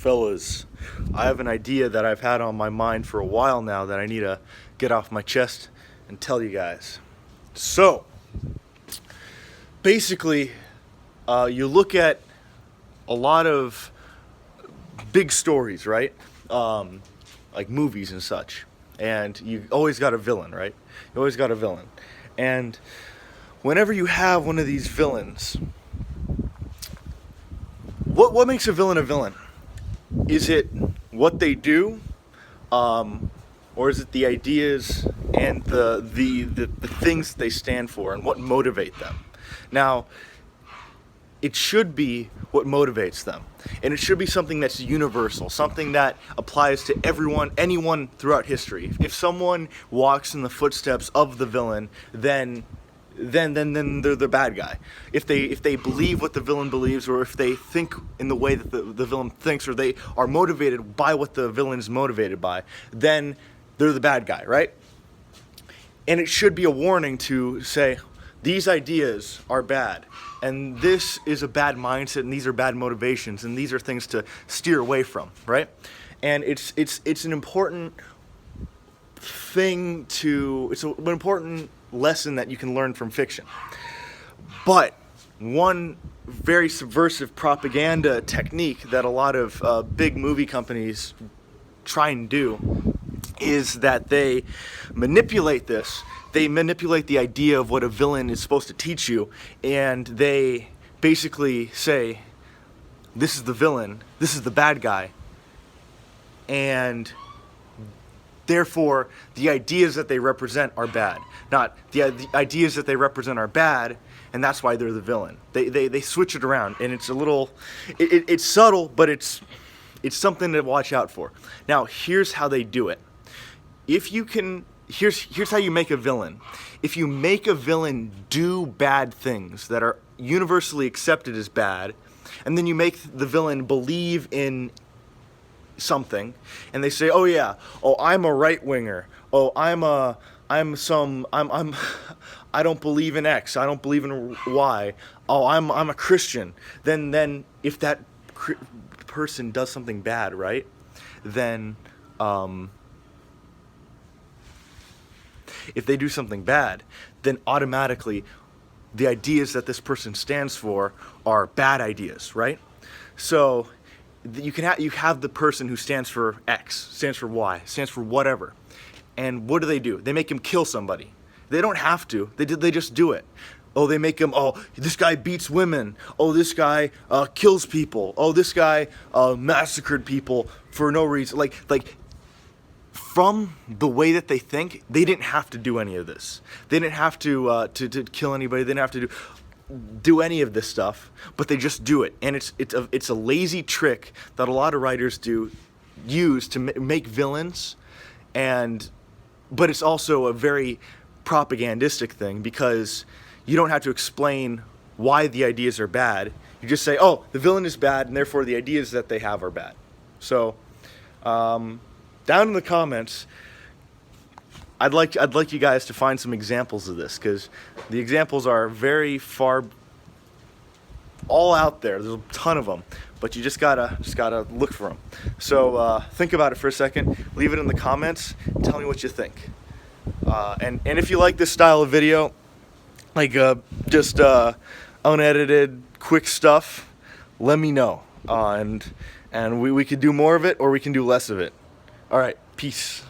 Fellas, I have an idea that I've had on my mind for a while now that I need to get off my chest and tell you guys. So, basically, you look at a lot of big stories, right? Like movies and such. And you always got a villain, right? You always got a villain. And whenever you have one of these villains, what makes a villain a villain? Is it what they do, or is it the ideas and the things they stand for and what motivate them? Now, it should be what motivates them, and it should be something that's universal, something that applies to everyone, anyone throughout history. If someone walks in the footsteps of the villain, then they're the bad guy. If they believe what the villain believes, or if they think in the way that the villain thinks, or they are motivated by what the villain is motivated by, then they're the bad guy, right? And it should be a warning to say, these ideas are bad, and this is a bad mindset, and these are bad motivations, and these are things to steer away from, right? And it's an important thing it's an important lesson that you can learn from fiction. But one very subversive propaganda technique that a lot of big movie companies try and do is that they manipulate this. They manipulate the idea of what a villain is supposed to teach you, and they basically say, this is the villain, this is the bad guy, and therefore the ideas that they represent are bad. Not the ideas that they represent are bad, and that's why they're the villain. They switch it around, and it's a little, it's subtle, but it's something to watch out for. Now, here's how they do it. If you can, here's how you make a villain. If you make a villain do bad things that are universally accepted as bad, and then you make the villain believe in something, and they say, oh yeah, oh, I'm a right winger, oh, I don't believe in X, I don't believe in Y, oh, I'm a Christian, then if that person does something bad, right, then if they do something bad, then automatically the ideas that this person stands for are bad ideas, right? So you have the person who stands for X, stands for Y, stands for whatever. And what do? They make him kill somebody. They don't have to. They just do it. Oh, they make him, oh, this guy beats women. Oh, this guy kills people. Oh, this guy massacred people for no reason. Like from the way that they think, they didn't have to do any of this. They didn't have to kill anybody. They didn't have to do any of this stuff, but they just do it. And it's a lazy trick that a lot of writers use to make villains, but it's also a very propagandistic thing, because you don't have to explain why the ideas are bad. You just say, oh, the villain is bad, and therefore the ideas that they have are bad. So down in the comments, I'd like you guys to find some examples of this, because the examples are very far, all out there. There's a ton of them, but you just gotta look for them. So think about it for a second. Leave it in the comments. And tell me what you think. And if you like this style of video, like just unedited, quick stuff, let me know. And we could do more of it, or we can do less of it. All right, peace.